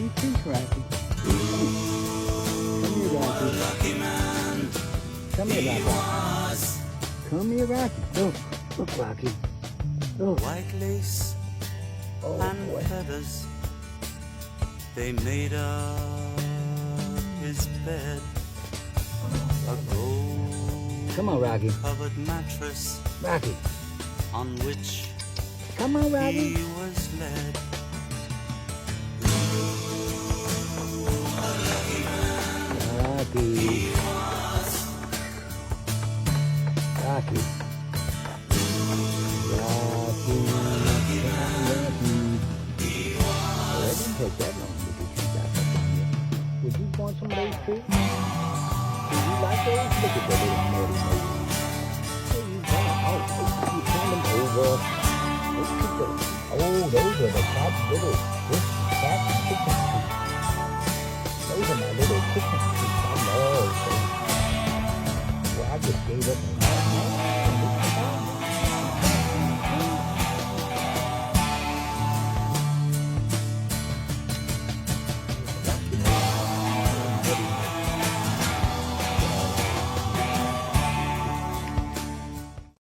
you teach, Rocky. Come here, Rocky. Lucky man Come he here, Rocky. was. Come here, Rocky. Look, look, Rocky. Look. White lace Oh, and boy. feathers, they made up his bed. A Come on, Rocky. gold-covered mattress Rocky. on which Come on, Rocky. he was led. Rocky. Rocky. Rocky. Oh, it didn't take that long to get you back up in here. Would you want some of those too? Would you like those? Look at that little naughty nose. Where you going? Oh, you turn them over. Let's keep those. Oh, those are the top little fat chicken feet. Those are my little chicken